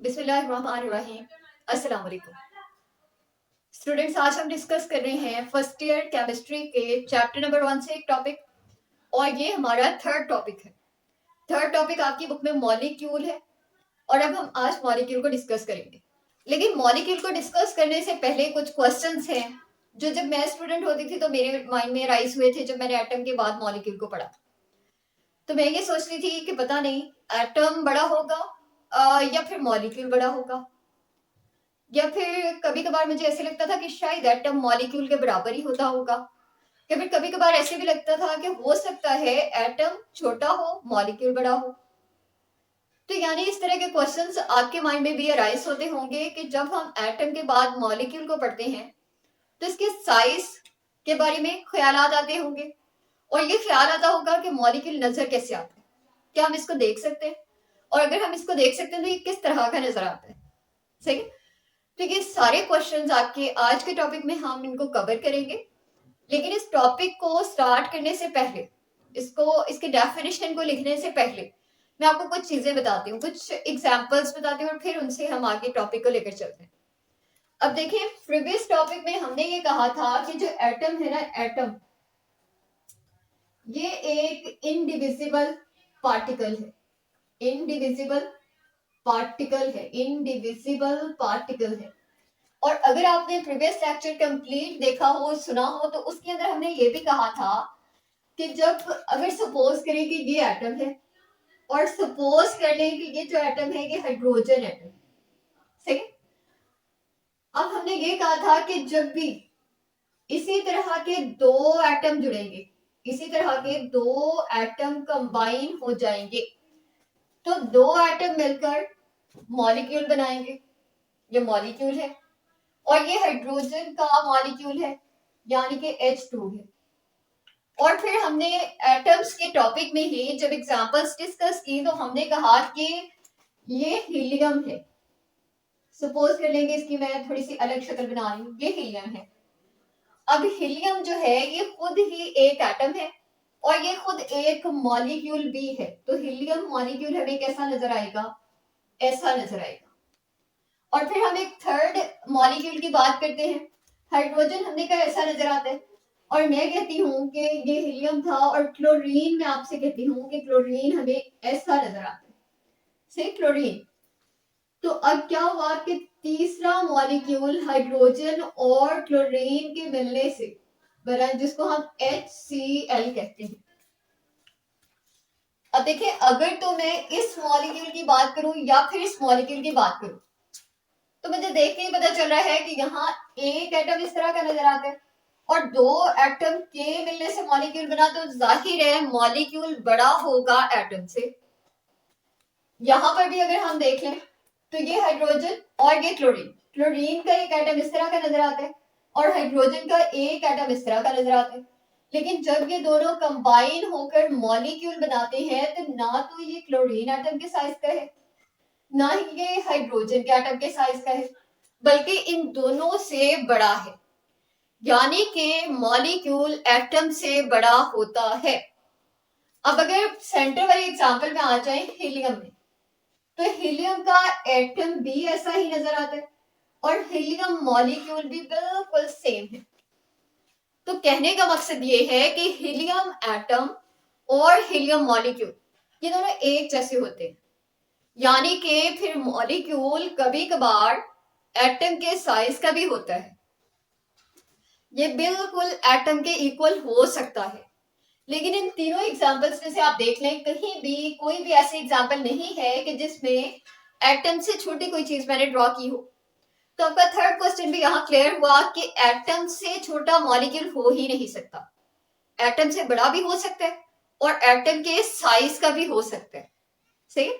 बिस्मिल्लाहिर्रहमानिर्रहीम। अस्सलाम वालेकुम स्टूडेंट्स, आज हम डिस्कस कर रहे हैं फर्स्ट ईयर केमिस्ट्री के चैप्टर नंबर 1 से एक टॉपिक, और ये हमारा थर्ड टॉपिक है। थर्ड टॉपिक आपकी बुक में मॉलिक्यूल है, और अब हम आज मॉलिक्यूल को डिस्कस करेंगे। लेकिन मॉलिक्यूल को डिस्कस करने से पहले कुछ क्वेश्चंस हैं जो जब मैं स्टूडेंट होती थी तो मेरे माइंड में राइज हुए थे जब मैंने एटम के बाद मॉलिक्यूल को पढ़ा। तो मैं ये सोच रही थी कि पता नहीं एटम बड़ा होगा या फिर मॉलिक्यूल बड़ा होगा, या फिर कभी कभार मुझे ऐसे लगता था कि शायद एटम मॉलिक्यूल के बराबर ही होता होगा, या फिर कभी कभार ऐसे भी लगता था कि हो सकता है एटम छोटा हो मॉलिक्यूल बड़ा हो। तो यानी इस तरह के क्वेश्चंस आपके माइंड में भी अराइज होते होंगे कि जब हम एटम के बाद मॉलिक्यूल को पढ़ते हैं तो इसके साइज के बारे में ख्यालात आते होंगे, और ये ख्याल आता होगा कि मॉलिक्यूल नजर कैसे आता है, क्या हम इसको देख सकते हैं, और अगर हम इसको देख सकते हैं तो ये किस तरह का नजर आता है। सही है? तो ये सारे क्वेश्चंस आपके आज के टॉपिक में हम इनको कवर करेंगे। लेकिन इस टॉपिक को स्टार्ट करने से पहले, इसको इसके डेफिनेशन को लिखने से पहले मैं आपको कुछ चीजें बताती हूँ, कुछ एग्जांपल्स बताती हूँ, और फिर उनसे हम आगे टॉपिक को लेकर चलते हैं। अब देखिए, प्रीवियस टॉपिक में हमने ये कहा था कि जो एटम है ना, एटम ये एक इनडिविजिबल पार्टिकल है। इनडिविजिबल पार्टिकल है, इनडिविजिबल पार्टिकल है। और अगर आपने प्रीवियस लेक्चर कंप्लीट देखा हो, सुना हो, तो उसके अंदर हमने ये भी कहा था कि जब अगर सपोज करें कि ये एटम है, और सपोज कर लें कि ये जो एटम है ये हाइड्रोजन एटम, सही। अब हमने ये कहा था कि जब भी इसी तरह के दो एटम जुड़ेंगे, इसी तरह के दो एटम कंबाइन हो जाएंगे, तो दो एटम मिलकर मॉलिक्यूल बनाएंगे। ये मॉलिक्यूल है, और ये हाइड्रोजन का मॉलिक्यूल है, यानी कि H2 है। और फिर हमने एटम्स के टॉपिक में ही जब एग्जांपल्स डिस्कस की तो हमने कहा कि ये हीलियम है। सपोज कर लेंगे, इसकी मैं थोड़ी सी अलग शक्ल बना रही हूँ, ये हीलियम है। अब हीलियम जो है ये खुद ही एक एटम है, और ये खुद एक मॉलिक्यूल भी है। तो हीलियम मॉलिक्यूल हमें कैसा नजर आएगा? ऐसा नजर आएगा। और फिर हम एक थर्ड मॉलिक्यूल की बात करते हैं, हाइड्रोजन, हमने कहा ऐसा नजर आता है। और मैं कहती हूँ कि ये हीलियम था, और क्लोरीन मैं आपसे कहती हूँ कि क्लोरीन हमें ऐसा नजर आता है, से क्लोरीन। तो अब क्या हुआ कि तीसरा मॉलिक्यूल हाइड्रोजन और क्लोरीन के मिलने से बना, जिसको हम HCl कहते हैं। अब देखिए, अगर तो मैं इस मॉलिक्यूल की बात करूं या फिर इस मॉलिक्यूल की बात करूं, तो मुझे देख के ही पता चल रहा है कि यहाँ एक एटम इस तरह का नजर आता है, और दो एटम के मिलने से मॉलिक्यूल बना, तो जाहिर है मॉलिक्यूल बड़ा होगा एटम से। यहां पर भी अगर हम देख लें तो ये हाइड्रोजन और ये क्लोरीन, क्लोरीन का एक एटम इस तरह का नजर आता है, और हाइड्रोजन का एक एटम इस तरह का नजर आता है। लेकिन जब ये दोनों कंबाइन होकर मॉलिक्यूल बनाते हैं तो ना तो ये क्लोरीन एटम के साइज का है, ना ही ये हाइड्रोजन के एटम के साइज का है, बल्कि इन दोनों से बड़ा है। यानी कि मॉलिक्यूल एटम से बड़ा होता है। अब अगर सेंटर वाली एग्जांपल में आ जाए, हीलियम में, तो हीलियम का एटम भी ऐसा ही नजर आता है, और हीलियम मॉलिक्यूल भी बिल्कुल सेम है। तो कहने का मकसद ये है कि हीलियम एटम और हीलियम मॉलिक्यूल ये दोनों एक जैसे होते हैं। यानी कि फिर मॉलिक्यूल कभी कभार एटम के साइज का भी होता है, ये बिल्कुल एटम के इक्वल हो सकता है। लेकिन इन तीनों एग्जांपल्स में से आप देख लें, कहीं भी कोई भी ऐसी एग्जांपल नहीं है कि जिसमें एटम से छोटी कोई चीज मैंने ड्रॉ की हो। तो आपका थर्ड क्वेश्चन भी यहाँ क्लियर हुआ कि एटम से छोटा मॉलिक्यूल हो ही नहीं सकता। एटम से बड़ा भी हो सकता है, और एटम के साइज का भी हो सकता है। सही।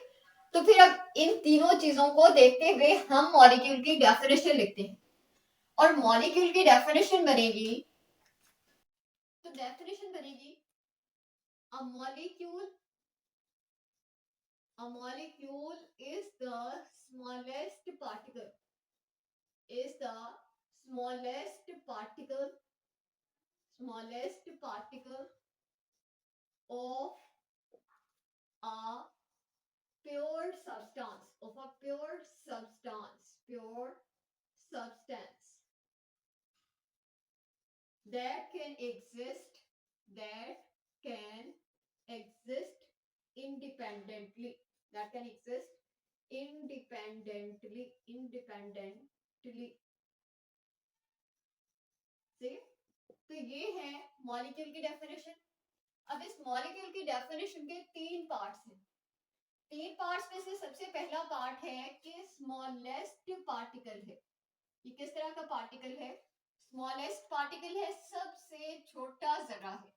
तो फिर अब इन तीनों चीजों को देखते हुए हम मॉलिक्यूल की डेफिनेशन लिखते हैं, और मॉलिक्यूल की डेफिनेशन बनेगी, तो डेफिनेशन बनेगी a molecule, a molecule is the smallest particle, is the smallest particle, smallest particle of a pure substance, of a pure pure substance that can exist independently, that can exist independently see, तो ये है molecule की definition. अब इस molecule की definition के तीन parts हैं। तीन पार्ट्स में से सबसे पहला पार्ट है कि स्मॉलेस्ट पार्टिकल है। ये किस तरह का पार्टिकल है? स्मॉलेस्ट पार्टिकल है, सबसे छोटा जरा है।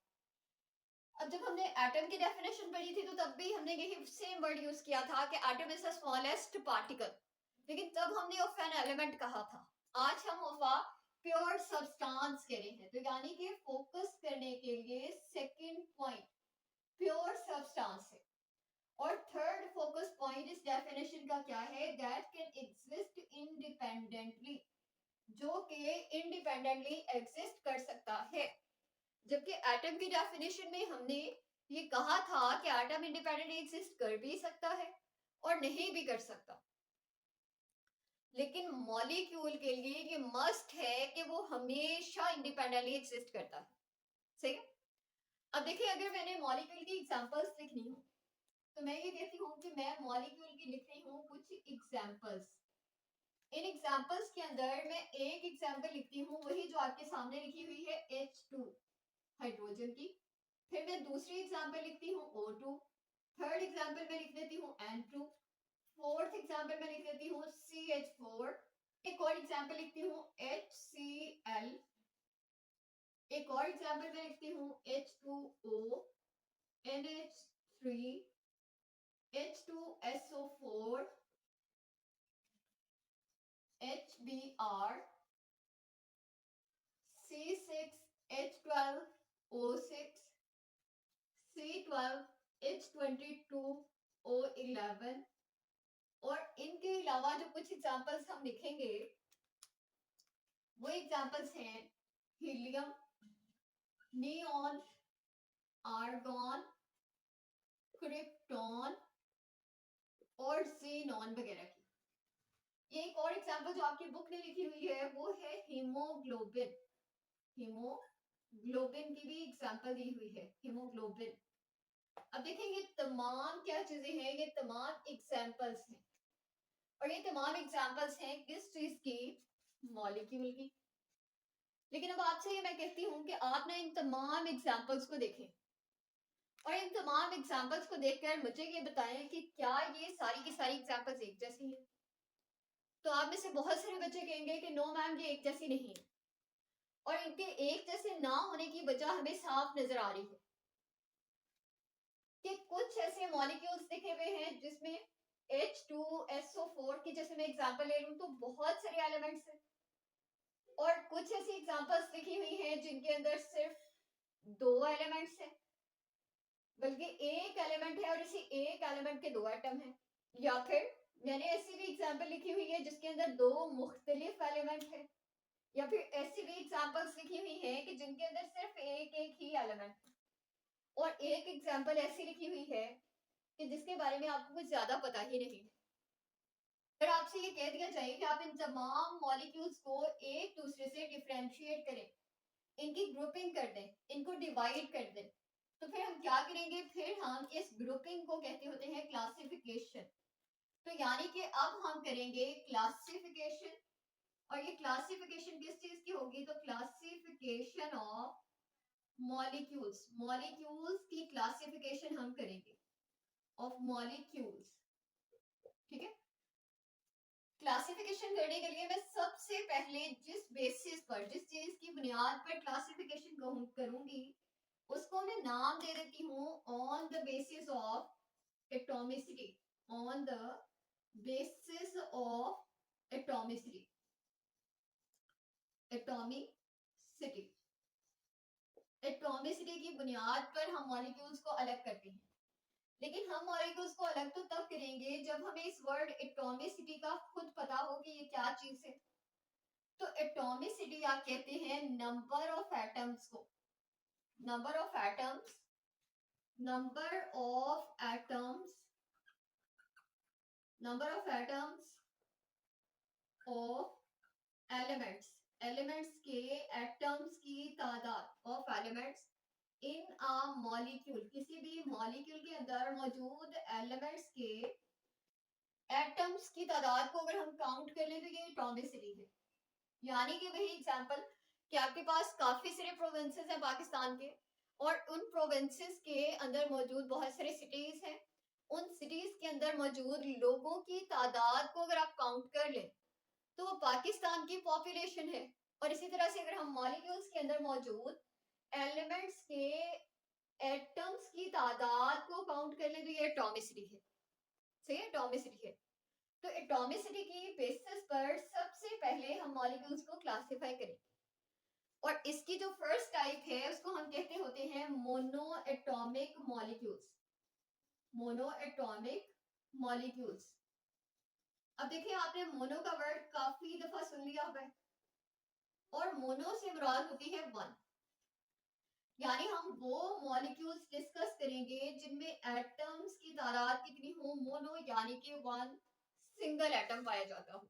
अब जब हमने एटम की डेफिनेशन पढ़ी थी तो तब भी हमने यही सेम वर्ड यूज किया था कि atom is the smallest particle, लेकिन तब हमने ऑफ एन एलिमेंट कहा था। आज हम ऑफ अ प्योर सब्सटेंस कह रहे हैं। तो यानी कि फोकस करने के लिए सेकंड पॉइंट प्योर सब्सटेंस है। और थर्ड फोकस पॉइंट इस डेफिनेशन का क्या है? दैट कैन एग्जिस्ट इंडिपेंडेंटली, जो कि इंडिपेंडेंटली एग्जिस्ट कर सकता है। जबकि एटम की डेफिनेशन में हमने ये कहा था कि एटम इंडिपेंडेंटली एग्जिस्ट कर भी सकता है और नहीं भी कर सकता, लेकिन मॉलिक्यूल के लिए ये मस्ट है कि वो हमेशा इंडिपेंडेंटली एग्जिस्ट करता है। सही है। अब देखिए, अगर मैंने मॉलिक्यूल की एग्जांपल्स लिखनी हो तो मैं ये कहती हूँ कि मैं मॉलिक्यूल की लिख रही हूँ कुछ एग्जांपल्स। इन एग्जांपल्स के अंदर मैं एक एग्जांपल लिखती हूँ, वही जो आपके सामने लिखी हुई है H2 हाइड्रोजन की। फिर मैं दूसरी एग्जांपल लिखती हूँ O2, थर्ड एग्जांपल मैं लिख देती हूँ N2, फोर्थ एग्जांपल मैं लिख देती हूँ CH4, एक और एग्जांपल लिखती हूँ HCl, एक और एग्जांपल मैं लिखती हूँ H2O, NH3, H2SO4, HBr, C6H12O6, C12H22O11। और इनके अलावा जो कुछ एग्जांपल्स हम लिखेंगे वो एग्जांपल्स हैं हीलियम, नियॉन, आर्गॉन, क्रिप्टॉन और ज़ीनॉन वगैरह की। ये एक और एग्जांपल जो आपकी बुक में लिखी हुई है वो है हीमोग्लोबिन। हीमोग्लोबिन की भी एग्जांपल दी हुई है, हीमोग्लोबिन। अब देखें ये तमाम क्या चीजें हैं, ये तमाम एग्जांपल्स हैं। और ये तमाम एग्जांपल्स हैं किस चीज की? मॉलिक्यूल की। लेकिन अब आपसे ये मैं कहती हूँ कि आप ना इन तमाम एग्जांपल्स को देखें और इन तमाम एग्जांपल्स को देखकर मुझे ये बताएं कि क्या ये सारी की सारी एग्जांपल्स एक जैसी हैं? तो आप में से बहुत सारे बच्चे कहेंगे कि नो मैम ये एक जैसी नहीं है। और इनके एक जैसे ना होने की वजह हमें साफ नजर आ रही है कि कुछ ऐसे मॉलिक्यूल्स लिखे हुए हैं जिसमें H2SO4 की जैसे मैं एग्जांपल ले लूं तो बहुत सारे एलिमेंट्स हैं, और कुछ ऐसी एग्जांपल्स लिखी हुई हैं जिनके अंदर सिर्फ 2 एलिमेंट्स हैं, बल्कि एक एलिमेंट है और इसी एक एलिमेंट के 2 एटम हैं। या फिर मैंने ऐसी भी एग्जांपल लिखी हुई है जिसके अंदर 2 मुख्तलिफ एलिमेंट हैं, या फिर ऐसी भी एग्जांपल्स लिखी हुई हैं कि जिनके अंदर सिर्फ एक ही एलिमेंट, और एक एग्जांपल ऐसी लिखी हुई है कि जिसके बारे में आपको कुछ ज्यादा पता ही नहीं। फिर आपसे ये कह दिया जाए कि आप इन तमाम मॉलिक्यूल्स को एक दूसरे से डिफरेंशिएट करें, इनकी ग्रुपिंग कर दें, इनको डिवाइड कर दें, तो फिर हम क्या करेंगे? फिर हम इस ग्रुपिंग को कहते होते हैं क्लासिफिकेशन। तो यानी कि अब हम करेंगे क्लासिफिकेशन, और ये क्लासिफिकेशन किस चीज की होगी? तो क्लासिफिकेशन ऑफ मॉलिक्यूल्स, मॉलिक्यूल्स की क्लासिफिकेशन हम करेंगे, ऑफ मॉलिक्यूल्स। ठीक है। क्लासिफिकेशन करने के लिए मैं सबसे पहले जिस बेसिस पर, जिस चीज की बुनियाद पर क्लासिफिकेशन करूंगी उसको मैं नाम दे देती हूँ on the basis of atomicity, on the basis of atomicity, atomicity. Atomicity की बुनियाद पर हम मॉलिक्यूल्स को अलग करते हैं, लेकिन हम मॉलिक्यूल्स को अलग तो तब करेंगे जब हमें इस वर्ड एटॉमिसिटी का खुद पता हो कि ये क्या चीज है। तो एटॉमिसिटी आप कहते हैं नंबर ऑफ एटम्स को, number of atoms, number of atoms, number of atoms elements के एटम्स की तादाद of elements in a molecule, किसी भी मॉलिक्यूल के अंदर मौजूद एलिमेंट्स के एटम्स की तादाद को अगर हम काउंट कर लें तो ये एटॉमिसिटी है। यानी कि वही एग्जांपल कि आपके पास काफी सारे प्रोविंसेस हैं पाकिस्तान के, और उन प्रोविंसेस के अंदर मौजूद बहुत सारे सिटीज हैं। उन सिटीज के अंदर मौजूद लोगों की तादाद को अगर आप काउंट कर लें तो वो पाकिस्तान की पॉपुलेशन है। और इसी तरह से अगर हम मॉलिक्यूल्स के अंदर मौजूद एलिमेंट्स के एटम्स की तादाद को काउंट कर लें तो ये एटॉमिसिटी है। सही है, एटॉमिसिटी है। तो एटॉमिसिटी की बेसिस पर सबसे पहले हम मॉलिक्यूल्स को क्लासिफाई करेंगे, और इसकी जो फर्स्ट टाइप है उसको हम कहते होते हैं mono atomic molecules. Mono atomic molecules. अब देखिए, आपने मोनो का वर्ड काफी दफा सुन लिया है, और मोनो से मुराद होती है वन। यानी हम वो मॉलिक्यूल्स डिस्कस करेंगे जिनमें एटम्स की तादाद कितनी हो, मोनो यानी कि वन, सिंगल एटम पाया जाता हो।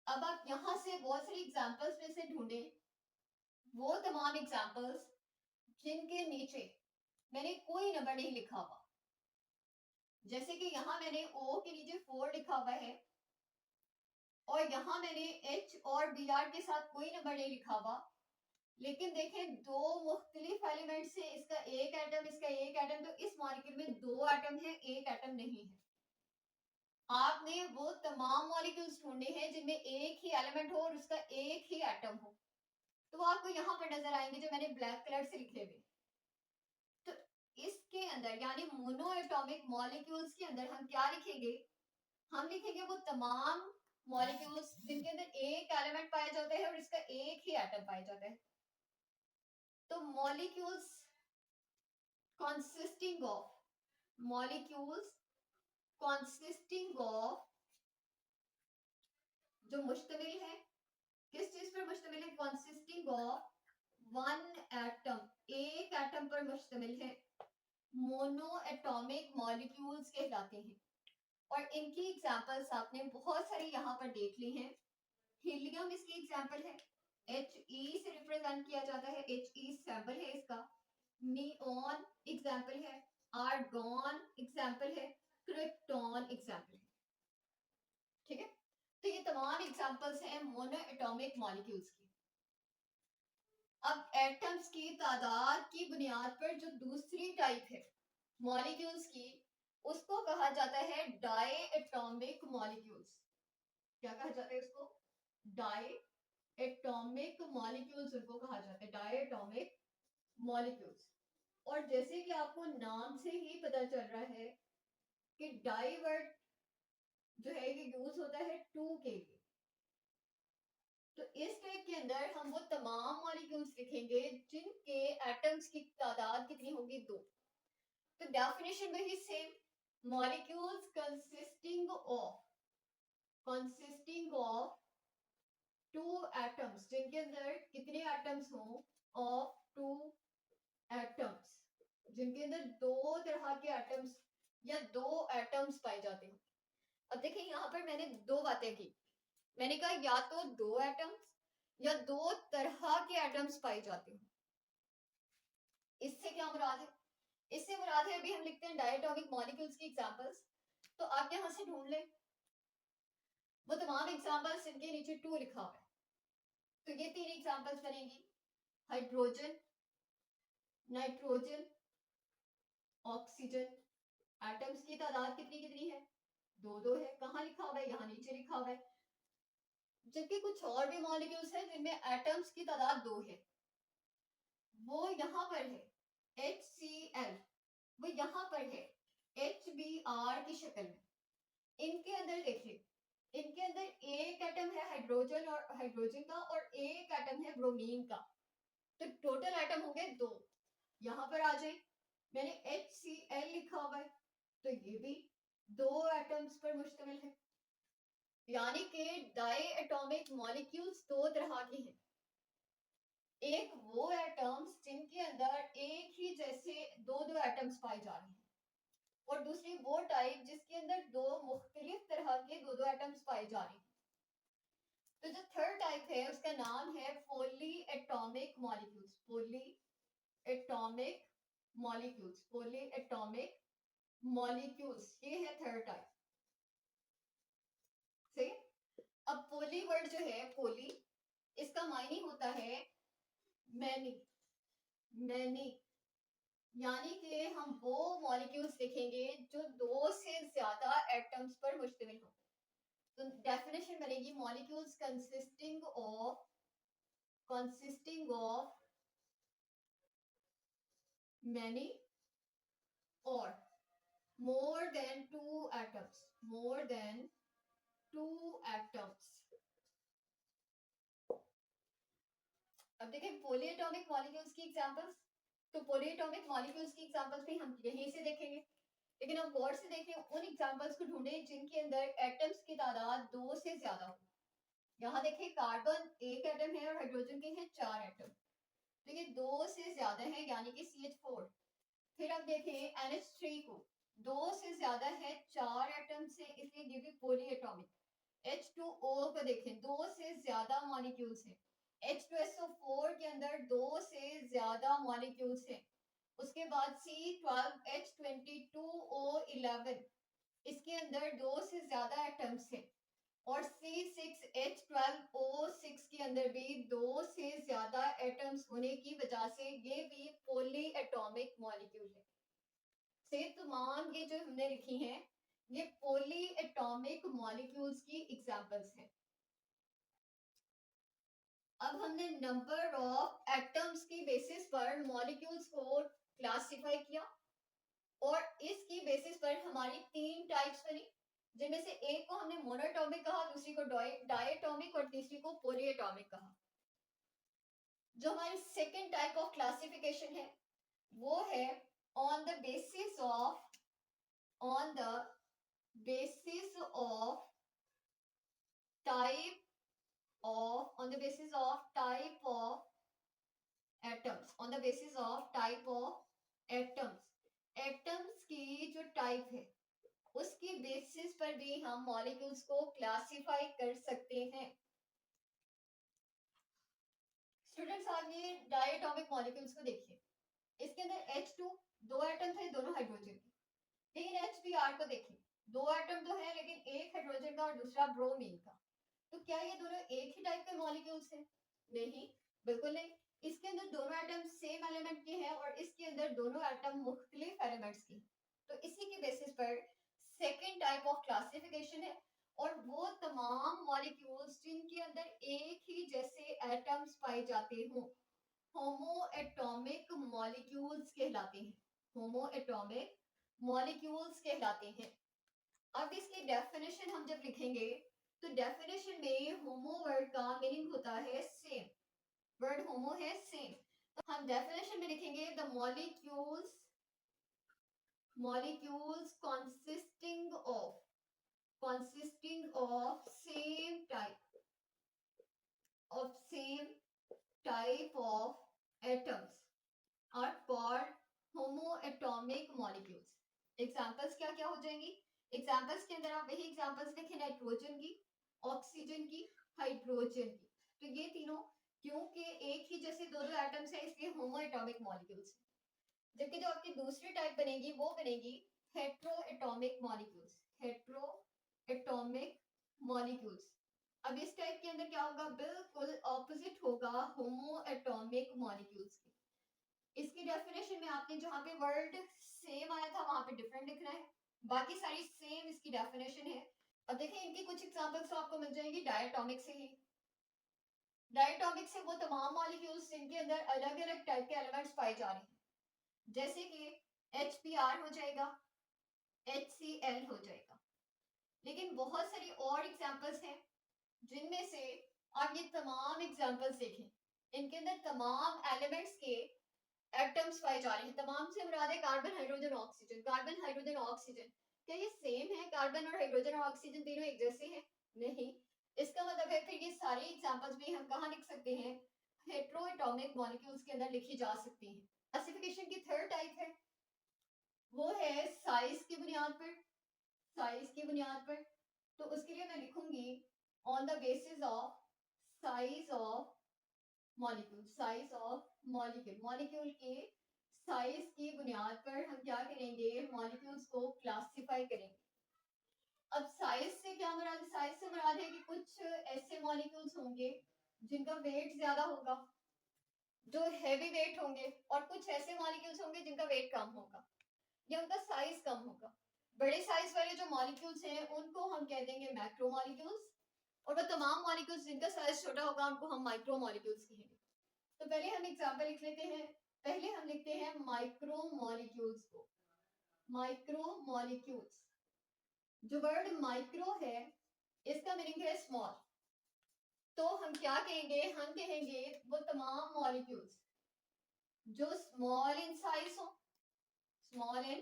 अब आप यहां से बहुत सारी एग्जांपल्स में से ढूंढें वो तमाम एग्जांपल्स जिनके नीचे मैंने कोई नंबर नहीं लिखा हुआ। जैसे कि यहाँ मैंने O के नीचे 4 लिखा हुआ है, और यहाँ मैंने H और Br के साथ कोई नंबर नहीं लिखा हुआ। लेकिन देखें, दो मुख्तलिफ एलिमेंट से इसका एक एटम, इसका एक एटम, तो इस मॉलिक्यूल में दो एटम है, एक एटम नहीं है। आपने वो तमाम मॉलिक्यूल्स ढूंढे हैं जिनमें एक ही एलिमेंट हो और उसका एक ही एटम हो, तो वो आपको यहाँ पर नजर आएंगे जो मैंने ब्लैक कलर से लिखे हुए। तो इसके अंदर यानी मोनो एटॉमिक मॉलिक्यूल्स के अंदर हम क्या लिखेंगे? हम लिखेंगे वो तमाम मॉलिक्यूल्स जिनके अंदर एक एलिमेंट पाया जाता है और इसका एक ही एटम पाया जाता है। तो molecules consisting of, molecules consisting of, जो मुश्तमिल है किस चीज पर मुश्तमिल है? consisting of वन एटम, एक एटम पर मुश्तमिल है, मोनो एटॉमिक मॉलिक्यूल्स कहलाते हैं। और इनकी एग्जांपल्स आपने बहुत सारी यहाँ पर देख ली हैं। हीलियम इसकी एग्जांपल है, He से रिप्रेजेंट किया जाता है, He सैंपल है इसका। नियॉन एग्जांपल है, आर्गॉन एग्जांपल है, क्रिप्टॉन एग्जांपल है। ठीक है, तो ये तमाम एग्जांपल्स हैं मोनो एटॉमिक मॉलिक्यूल्स की। अब एटम्स की तादाद की बुनियाद पर जो दूसरी टाइप है मॉलिक्यूल्स की, उसको कहा जाता है डाई एटॉमिक मॉलिक्यूल्स। क्या कहा जाता है उसको? डाई एटॉमिक मॉलिक्यूल्स उनको कहा जाता है, डाई एटॉमिक मॉलिक्यूल्स। और जैसे कि आपको नाम से ही पता चल रहा है कि डाई वर्ड जो है ये यूज होता है टू के लिए। तो इस टाइप के अंदर हम वो तमाम मॉलिक्यूल्स लिखेंगे जिनके एटम्स की तादाद कितनी होगी? दो। तो डेफिनेशन वही same, molecules consisting of two atoms, जिनके अंदर कितने एटम्स हों? ऑफ टू एटम्स, जिनके अंदर दो तरह के एटम्स या दो एटम्स पाए जाते हैं। अब देखिए, यहाँ पर मैंने दो बातें की। मैंने कहा या तो दो एटम्स या दो तरह के एटम्स पाए जाते हैं। इससे क्या मुराद है? इससे मुराद है, अभी हम लिखते हैं डायटोमिक मॉलिक्यूल्स की एग्जांपल्स, तो आप यहां से ढूंढ लें वो तमाम एग्जांपल्स जिनके नीचे टू लिखा हुआ है। तो ये तीन एग्जांपल्स बनेंगी, हाइड्रोजन, नाइट्रोजन, ऑक्सीजन। एटम्स की तादाद कितनी कितनी है? दो दो है। कहाँ लिखा हुआ है? यहाँ नीचे लिखा हुआ है। जबकि कुछ और भी मॉलिक्यूल्स हैं जिनमें एटम्स की तादाद दो है, वो यहाँ पर है HCl, वो यहाँ पर है HBr की शक्ल में। इनके अंदर देखिए, इनके अंदर एक एटम है हाइड्रोजन और हाइड्रोजन का, और एक एटम है ब्रोमीन का। तो टोटल एटम होंगे दो। यहाँ पर आ जाए, मैंने HCl लिखा हुआ है, तो ये भी दो एटम्स पर मुश्तमिल है। यानी कि डाई एटॉमिक मॉलिक्यूल्स दो तरह के हैं। एक वो एटम्स जिनके अंदर एक ही जैसे दो दो एटम्स पाए जा रहे हैं, और दूसरी वो टाइप जिसके अंदर दो मुख्तलिफ तरह के दो दो एटम्स पाए जा रहे हैं। इसका नाम है poly atomic molecules, poly atomic molecules, poly atomic molecules, ये है थर्ड टाइप से। अब पोली वर्ड जो है, पोली, इसका मायने होता है मैनी, मैनी, यानी कि हम वो मॉलिक्यूल्स लिखेंगे जो 2 से ज्यादा एटम्स पर मुश्तमिल हो। तो डेफिनेशन बनेगी molecules consisting of many or more than 2 atoms, more than 2 atoms। अब देखें पॉलीएटॉमिक मॉलिक्यूल्स की एग्जांपल्स, तो पॉलीएटॉमिक मॉलिक्यूल्स की एग्जांपल्स भी हम यहीं से देखेंगे, लेकिन अब गौर से देखें, उन एग्जांपल्स को ढूंढें जिनके अंदर एटम्स की तादाद 2 से ज्यादा हो। यहाँ देखें कार्बन एक एटम है और हाइड्रोजन के हैं 4 एटम, तो ये 2 से ज्यादा है यानी कि CH4। फिर अब देखें NH3 को, 2 से ज्यादा है 4 एटम से, इसलिए ये भी पॉलीएटॉमिक। H2O को देखें, 2 से ज्यादा मॉलिक्यूल्स हैं। H2SO4 के अंदर 2 से ज्यादा मॉलिक्यूल्स हैं। उसके बाद C12H22O11, इसके अंदर 2 से ज्यादा एटम्स हैं। और C6H12O6 के अंदर भी 2 से ज्यादा एटम्स होने की वजह से ये भी पॉली एटॉमिक मॉलिक्यूल है। से तमाम ये जो हमने लिखी हैं ये पॉली एटॉमिक मॉलिक्यूल्स की एग्जांपल्स हैं। अब हमने नंबर ऑफ एटम्स की बेसिस पर मॉलिक्यूल्स को क्लासिफाई किया और इसकी बेसिस पर हमारी 3 टाइप्स बनी, जिनमें से एक को हमने मोनोएटॉमिक कहा, दूसरी को डायटॉमिक और तीसरी को पॉलीएटॉमिक कहा। जो हमारी सेकंड टाइप ऑफ क्लासिफिकेशन है वो है on the basis of type of on the basis of type of atoms, on the basis of type of atoms की जो टाइप है उसकी बेसिस पर भी हम मॉलिक्यूल्स को क्लासिफाई कर सकते हैं। स्टूडेंट्स आप ये डायटॉमिक मॉलिक्यूल्स को देखिए, इसके अंदर H2 2 एटम थे, दोनों हाइड्रोजन के। लेकिन HBr को देखिए, 2 एटम तो है लेकिन एक हाइड्रोजन का और दूसरा ब्रोमीन का। तो क्या ये दोनों एक ही टाइप के मॉलिक्यूल्स हैं? नहीं, बिल्कुल नहीं। इसके अंदर दोनों एटम सेम एलिमेंट के हैं और इसके अंदर दोनों एटम मुख्तलिफ एलिमेंट्स के। तो इसी के बेसिस पर सेकेंड टाइप ऑफ क्लासिफिकेशन है और वो तमाम मॉलिक्यूल्स जिनके अंदर एक ही जैसे एटम्स पाए जाते हों, होमोएटॉमिक मॉलिक्यूल्स कहलाते हैं, होमोएटॉमिक मॉलिक्यूल्स कहलाते हैं। अब इसकी डेफिनेशन हम जब लिखेंगे तो डेफिनेशन में होमो वर्ड का मीनिंग होता है सेम, वर्ड होमो है सेम। तो हम डेफिनेशन में लिखेंगे the molecules consisting of same type of atoms are called homoatomic molecules। Examples क्या क्या हो जाएंगी? एग्जांपल्स के अंदर आप वही एग्जांपल्स लिखें नाइट्रोजन की, ऑक्सीजन की, हाइड्रोजन की। तो ये तीनों क्योंकि एक ही जैसे दो दो एटम्स है इसलिए होमोएटॉमिक मॉलिक्यूल्स। जबकि जो आपकी दूसरी टाइप बनेगी वो बनेगी हेट्रोएटॉमिक मॉलिक्यूल्स, हेट्रोएटॉमिक मॉलिक्यूल्स। अब इस टाइप के अंदर क्या होगा? बिल्कुल ऑपोजिट होगा होमोएटॉमिक मॉलिक्यूल्स के। इसकी डेफिनेशन में आपने जहां पे वर्ड सेम आया था वहां पे डिफरेंट लिखना है, बाकी सारी सेम इसकी डेफिनेशन है। अब देखिए इनकी कुछ एग्जांपल्स तो आपको मिल जाएंगी डायटॉमिक से ही। डायटॉमिक से वो तमाम मॉलिक्यूल्स जिनके अंदर अलग अलग टाइप के एलिमेंट्स पाए जा रहे हैं, जैसे कि HBr हो जाएगा, HCl हो जाएगा। लेकिन बहुत सारी और एग्जांपल्स हैं जिनमें से आप ये तमाम एग्जांपल्स देखें, इनके अंदर तमाम एलिमेंट्स के एटम्स पाए जा रहे हैं। तमाम से मुराद है carbon hydrogen oxygen, carbon hydrogen oxygen. क्या ये सेम है? कार्बन और हाइड्रोजन और ऑक्सीजन तीनों एक जैसे हैं? नहीं। इसका मतलब है फिर ये सारी एग्जांपल्स भी हम कहाँ लिख सकते हैं? हेट्रोएटॉमिक मॉलिक्यूल्स के अंदर लिखी जा सकती हैं। क्लासिफिकेशन की थर्ड टाइप है वो है साइज की बुनियाद पर, साइज की बुनियाद पर। तो उसके लिए मैं लिखूंगी on the basis of size of molecule, size of molecule, molecule के साइज की बुनियाद पर हम क्या करेंगे, मॉलिक्यूल्स को क्लासिफाई करेंगे। अब साइज से क्या मुराद, साइज से मुराद है कि कुछ ऐसे मॉलिक्यूल्स होंगे जिनका वेट ज्यादा होगा, जो हैवी वेट होंगे, और कुछ ऐसे मॉलिक्यूल्स होंगे जिनका वेट कम होगा या उनका साइज कम होगा। बड़े साइज वाले जो मॉलिक्यूल्स हैं उनको हम कह देंगे मैक्रो मॉलिक्यूल्स, और वो तमाम मॉलिक्यूल्स जिनका साइज छोटा होगा उनको हम माइक्रो मॉलिक्यूल्स कहेंगे। तो पहले हम एग्जांपल लिख लेते हैं। पहले हम लिखते हैं माइक्रो मॉलिक्यूल्स को, माइक्रो मॉलिक्यूल्स। जो वर्ड माइक्रो है इसका मीनिंग है स्मॉल, तो हम क्या कहेंगे, हम कहेंगे वो तमाम मॉलिक्यूल्स जो स्मॉल इन साइज हो, स्मॉल इन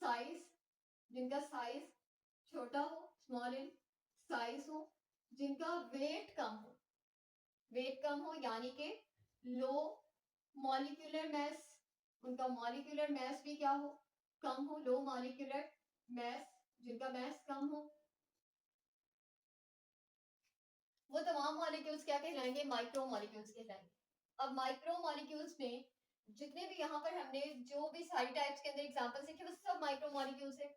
साइज, जिनका साइज छोटा हो, स्मॉल इन साइज हो, जिनका वेट कम हो, वेट कम हो यानी कि लो मॉलिक्यूलर मैस, उनका मॉलिक्यूलर मैस भी क्या हो, कम हो, लो मॉलिक्यूलर मैस, जिनका मैस कम हो, वो तमाम मॉलिक्यूल्स क्या कहलाएंगे, माइक्रो मॉलिक्यूल्स कहलाएंगे। अब माइक्रो मॉलिक्यूल्स में जितने भी यहाँ पर हमने जो भी सारी टाइप्स के अंदर एग्जांपल्स लिखे वो सब माइक्रो मॉलिक्यूल्स है।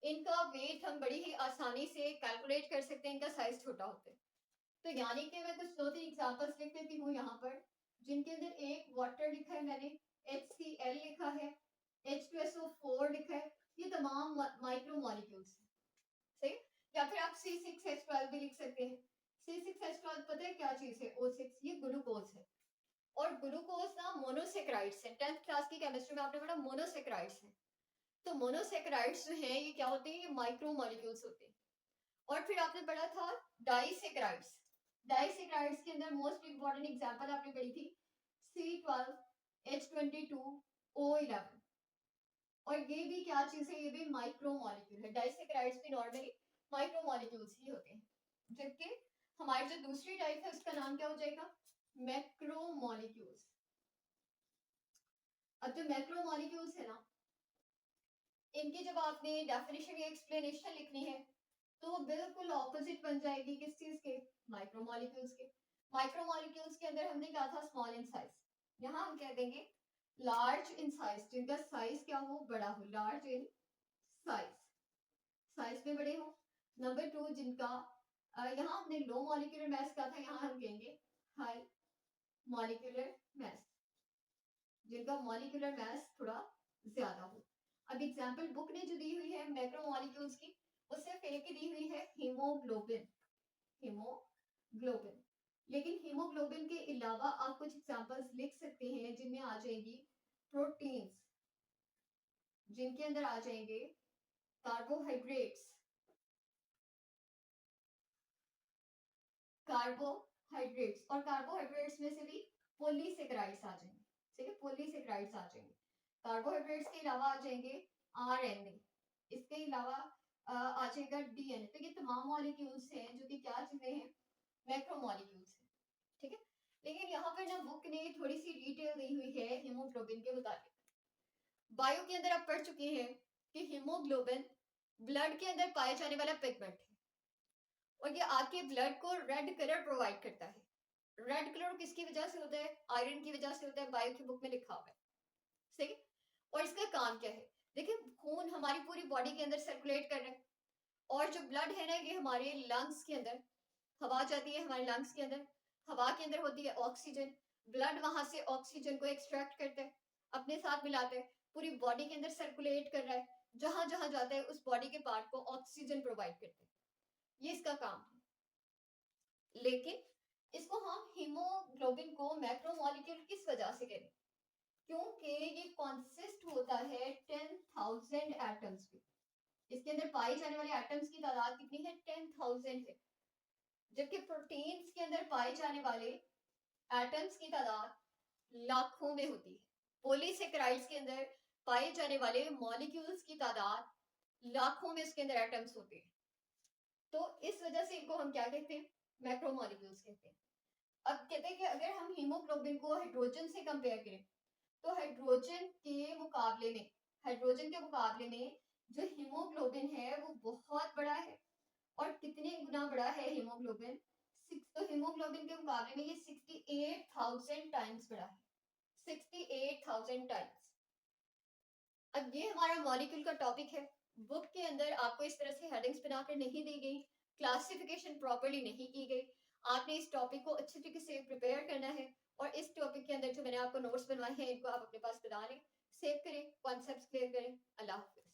इनका वेट हम बड़ी ही आसानी से कैलकुलेट कर सकते हैं, इनका साइज छोटा होता है। तो यानी कि मैं कुछ 2-3 एग्जांपल्स लिख देती हूँ यहाँ पर, जिनके अंदर एक वाटर लिखा है मैंने, HCl लिखा है, H2SO4 लिखा है, ये तमाम माइक्रो मॉलिक्यूल्स हैं, सही। या फिर आप C6H12 भी लिख सकते हैं। C6H12 पता है क्या चीज है, O6, ये ग्लूकोज है। और ग्लूकोज ना मोनोसेक्राइड्स है, 10th क्लास की केमिस्ट्री में आपने पढ़ा मोनोसेक्राइड्स है। तो मोनोसेक्राइड्स जो है ये क्या होते हैं, ये माइक्रो मॉलिक्यूल्स होते हैं। और फिर आपने पढ़ा था डाइसेक्राइड्स, डाइसेक्राइड्स के अंदर मोस्ट इंपॉर्टेंट एग्जांपल आपने पढ़ी थी C12H22O11, और ये भी क्या चीज है, ये भी माइक्रो मॉलिक्यूल है। डाइसेक्राइड्स भी नॉर्मली माइक्रो मॉलिक्यूल्स ही होते हैं, जबकि हमारी जो दूसरी टाइप है उसका नाम क्या हो जाएगा, मैक्रो मॉलिक्यूल्स। अब जो मैक्रो मॉलिक्यूल्स है ना, इनकी जब आपने डेफिनेशन या एक्सप्लेनेशन लिखनी है तो वो बिल्कुल ऑपोजिट बन जाएगी किस चीज के, माइक्रो मॉलिक्यूल्स के। माइक्रो मॉलिक्यूल्स के अंदर हमने कहा था स्मॉल इन साइज, यहाँ हम कह देंगे लार्ज इन साइज, जिनका साइज क्या हो, बड़ा हो, लार्ज इन साइज, साइज में बड़े हो। नंबर 2 जिनका यहाँ हमने लो मॉलिक्यूलर मैस कहा था, यहाँ हम कहेंगे हाई मॉलिक्यूलर मैस, जिनका मॉलिक्यूलर मैस थोड़ा ज्यादा हो। अब एग्जांपल बुक ने जो दी हुई है मैक्रो मॉलिक्यूल्स की, वो सिर्फ एक ही दी हुई है, हीमोग्लोबिन, हीमोग्लोबिन। लेकिन हीमोग्लोबिन के अलावा आप कुछ एग्जांपल्स लिख सकते हैं जिनमें आ जाएगी प्रोटीन्स, जिनके अंदर आ जाएंगे कार्बोहाइड्रेट्स, कार्बोहाइड्रेट्स, और कार्बोहाइड्रेट्स में से भी पॉलीसेकेराइड्स आ जाएंगे, ठीक है, पॉलीसेकेराइड्स आ जाएंगे। कार्बोहाइड्रेट्स के अलावा आ जाएंगे RNA, इसके अलावा आ जाएगा DNA। तो ये तमाम मॉलिक्यूल्स हैं जो कि क्या चीजें हैं, मैक्रो मॉलिक्यूल्स हैं, ठीक है। लेकिन यहाँ पर ना बुक ने थोड़ी सी डिटेल दी हुई है हीमोग्लोबिन के मुताबिक। बायो के अंदर आप पढ़ चुके हैं कि हीमोग्लोबिन ब्लड के अंदर पाए जाने वाला पिगमेंट है, और ये आपके ब्लड को रेड कलर प्रोवाइड करता है। रेड कलर किसकी वजह से होता है, आयरन की वजह से होता है, बायो की बुक में लिखा हुआ है, सही। और इसका काम क्या है, देखिए खून हमारी पूरी बॉडी के अंदर सर्कुलेट कर रहा है, और जो ब्लड है ना ये हमारे लंग्स के अंदर, हवा जाती है हमारे लंग्स के अंदर, हवा के अंदर होती है ऑक्सीजन, ब्लड वहां से ऑक्सीजन को एक्सट्रैक्ट करता है, अपने साथ मिलाता है, पूरी बॉडी के अंदर सर्कुलेट कर रहा है, जहां जहां जाता है उस बॉडी के पार्ट को ऑक्सीजन प्रोवाइड करता है, ये इसका काम है। लेकिन इसको हम हीमोग्लोबिन को मैक्रो मॉलिक्यूल किस वजह से करें, क्योंकि ये कॉन्सिस्ट होता है 10,000 एटम्स पे, इसके अंदर पाई जाने वाले एटम्स की तादाद कितनी है, 10,000 है। जबकि प्रोटीन्स के अंदर पाए जाने वाले एटम्स की तादाद लाखों में होती है। पॉलीसेकेराइड्स के अंदर पाए जाने वाले मॉलिक्यूल्स की तादाद लाखों में इसके अंदर एटम्स होते हैं। तो इस वजह से इनको हम क्या कहते हैं, मैक्रो मॉलिक्यूल्स कहते हैं। अब कहते हैं कि अगर हम हीमोग्लोबिन को हाइड्रोजन से कंपेयर करें तो हाइड्रोजन के मुकाबले में जो हीमोग्लोबिन है वो बहुत बड़ा है। और कितने गुना बड़ा है हीमोग्लोबिन, तो हीमोग्लोबिन के मुकाबले में ये 68,000 टाइम्स बड़ा है, 68,000 टाइम्स। अब ये हमारा मॉलिक्यूल का टॉपिक है। बुक के अंदर आपको इस तरह से हेडिंग्स बनाकर नहीं दी गई, क्लासिफिकेशन प्रॉपर्ली नहीं की गई। आपने इस टॉपिक को अच्छे तरीके से प्रिपेयर करना है और इस टॉपिक के अंदर जो मैंने आपको नोट्स बनवाए हैं इनको आप अपने पास बना लें, सेव करें, कॉन्सेप्ट्स क्लियर करें। अल्लाह हाफिज।